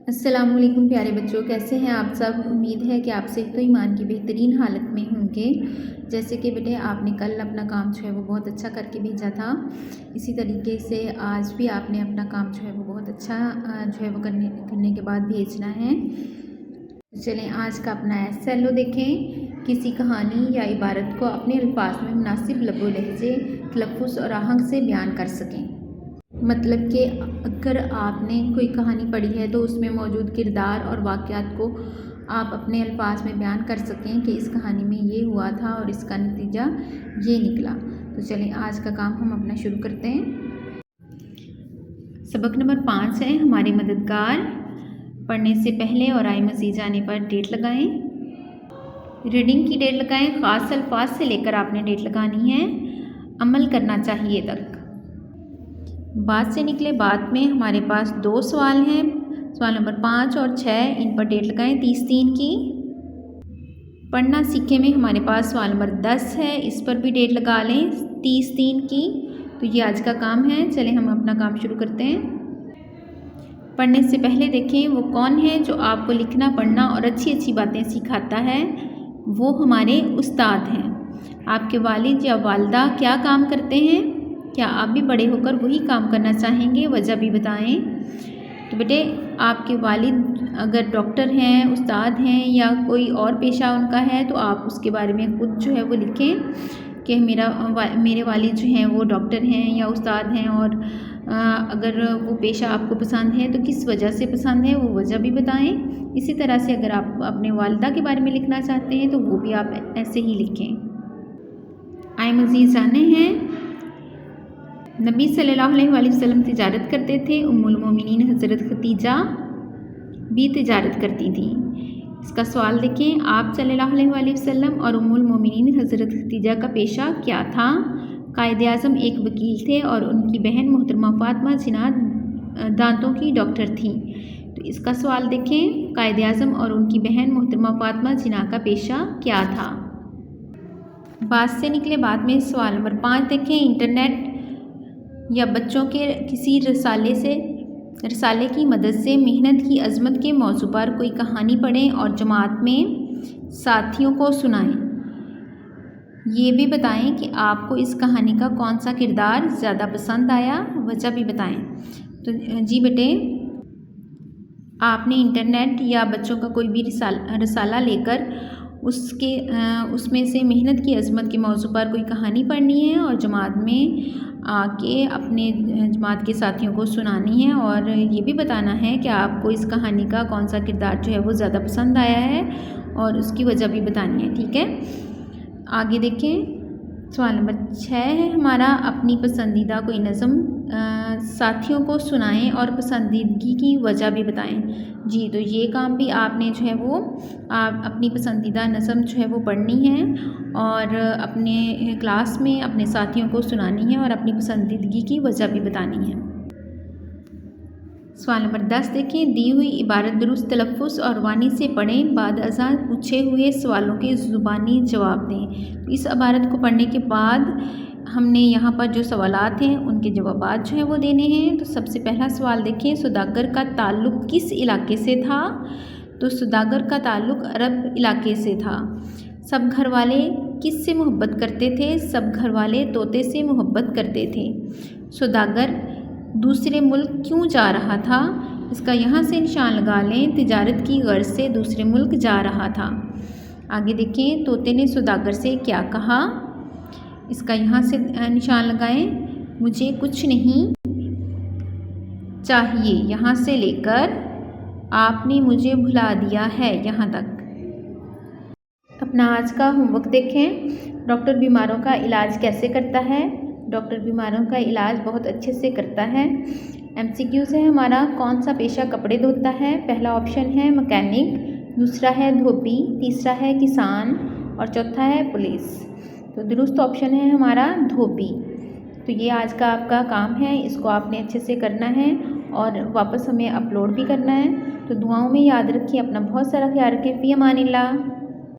अस्सलामुअलैकुम प्यारे बच्चों, कैसे हैं आप सब। उम्मीद है कि आप सेहत तो ईमान की बेहतरीन हालत में होंगे। जैसे कि बेटे आपने कल अपना काम जो है वो बहुत अच्छा करके भेजा था, इसी तरीके से आज भी आपने अपना काम जो है वो बहुत अच्छा जो है वो करने के बाद भेजना है। चलें आज का अपना एस्से देखें। किसी कहानी या इबारत को अपने अल्फाज में मुनासिब लबो लहजे, तलफ़्फ़ुज़ और आहंग से बयान कर सकें। मतलब कि अगर आपने कोई कहानी पढ़ी है तो उसमें मौजूद किरदार और वाक़यात को आप अपने अल्फाज में बयान कर सकें कि इस कहानी में ये हुआ था और इसका नतीजा ये निकला। तो चलें आज का काम हम अपना शुरू करते हैं। सबक नंबर 5 है हमारे मददगार। पढ़ने से पहले और आए मज़ीद जाने पर डेट लगाएं। रीडिंग की डेट लगाएं। ख़ास अल्फाज से लेकर आपने डेट लगानी है। अमल करना चाहिए तक। बात से निकले बात में हमारे पास 2 सवाल हैं। सवाल नंबर 5 और 6, इन पर डेट लगाएं 30/3 की। पढ़ना सीखे में हमारे पास सवाल नंबर 10 है, इस पर भी डेट लगा लें 30/3 की। तो ये आज का काम है। चलें हम अपना काम शुरू करते हैं। पढ़ने से पहले देखें वो कौन है जो आपको लिखना पढ़ना और अच्छी अच्छी बातें सिखाता है। वो हमारे उस्ताद हैं। आपके वालिद या वालदा क्या काम करते हैं? क्या आप भी बड़े होकर वही काम करना चाहेंगे? वजह भी बताएं। तो बेटे आपके वालिद अगर डॉक्टर हैं, उस्ताद हैं या कोई और पेशा उनका है तो आप उसके बारे में खुद जो है वो लिखें कि मेरे वालिद जो हैं वो डॉक्टर हैं या उस्ताद हैं, और अगर वो पेशा आपको पसंद है तो किस वजह से पसंद है वो वजह भी बताएं। इसी तरह से अगर आप अपने वालिदा के बारे में लिखना चाहते हैं तो वो भी आप ऐसे ही लिखें। आए मज़ीद जाने हैं। नबी सल्लल्लाहु अलैहि वसल्लम तिजारत करते थे। उम्मुल मोमिनीन हज़रत खतीजा भी तिजारत करती थी। इसका सवाल देखें। आप सल्लल्लाहु अलैहि वसल्लम और उम्मुल मोमिनीन हज़रत खतीजा का पेशा क्या था? कायदे आज़म एक वकील थे और उनकी बहन मोहतरमा फ़ातिमा जिन्ना दांतों की डॉक्टर थी। तो इसका सवाल देखें। कायदे आज़म और उनकी बहन मोहतरमा फ़ातिमा जिन्ना का पेशा क्या था? बात से निकले बात में सवाल नंबर 5 देखें। इंटरनेट या बच्चों के किसी रसाले की मदद से मेहनत की अज़मत के मौजू पर कोई कहानी पढ़ें और जमात में साथियों को सुनाएं। ये भी बताएं कि आपको इस कहानी का कौन सा किरदार ज़्यादा पसंद आया, वजह भी बताएं। तो जी बेटे आपने इंटरनेट या बच्चों का कोई भी रसाला लेकर उसमें से मेहनत की अज़मत के मौजू पर कोई कहानी पढ़नी है और जमात में आके अपने जमात के साथियों को सुनानी है, और ये भी बताना है कि आपको इस कहानी का कौन सा किरदार जो है वो ज़्यादा पसंद आया है और उसकी वजह भी बतानी है। ठीक है, आगे देखें। सवाल नंबर 6 है हमारा अपनी पसंदीदा कोई नज़म साथियों को सुनाएं और पसंदीदगी की वजह भी बताएं। जी तो ये काम भी आपने जो है वो आप अपनी पसंदीदा नज़म जो है वो पढ़नी है और अपने क्लास में अपने साथियों को सुनानी है और अपनी पसंदीदगी की वजह भी बतानी है। सवाल नंबर 10 देखें। दी हुई इबारत दुरुस्त तलफ़्फ़ुज़ और वानी से पढ़ें। बाद अज़ां पूछे हुए सवालों के ज़ुबानी जवाब दें। इस इबारत को पढ़ने के बाद हमने यहाँ पर जो सवालात हैं उनके जवाबात जो हैं वो देने हैं। तो सबसे पहला सवाल देखें। सौदागर का ताल्लुक़ किस इलाके से था? तो सौदागर का ताल्लुक़ अरब इलाके से था। सब घर वाले किस से मोहब्बत करते थे? सब घर वाले तोते से मोहब्बत करते थे। सौदागर दूसरे मुल्क क्यों जा रहा था? इसका यहाँ से निशान लगा लें। तिजारत की गर्ज से दूसरे मुल्क जा रहा था। आगे देखें। तोते ने सौदागर से क्या कहा? इसका यहाँ से निशान लगाएं। मुझे कुछ नहीं चाहिए यहाँ से लेकर आपने मुझे भुला दिया है यहाँ तक। अपना आज का होमवर्क देखें। डॉक्टर बीमारों का इलाज कैसे करता है? डॉक्टर बीमारों का इलाज बहुत अच्छे से करता है। MCQs है हमारा। कौन सा पेशा कपड़े धोता है? पहला ऑप्शन है मैकेनिक, दूसरा है धोबी, तीसरा है किसान और चौथा है पुलिस। तो दुरुस्त ऑप्शन है हमारा धोबी। तो ये आज का आपका काम है, इसको आपने अच्छे से करना है और वापस हमें अपलोड भी करना है। तो दुआओं में याद रखिए। अपना बहुत सारा ख्याल रखें। फ़ी अमानिल्लाह।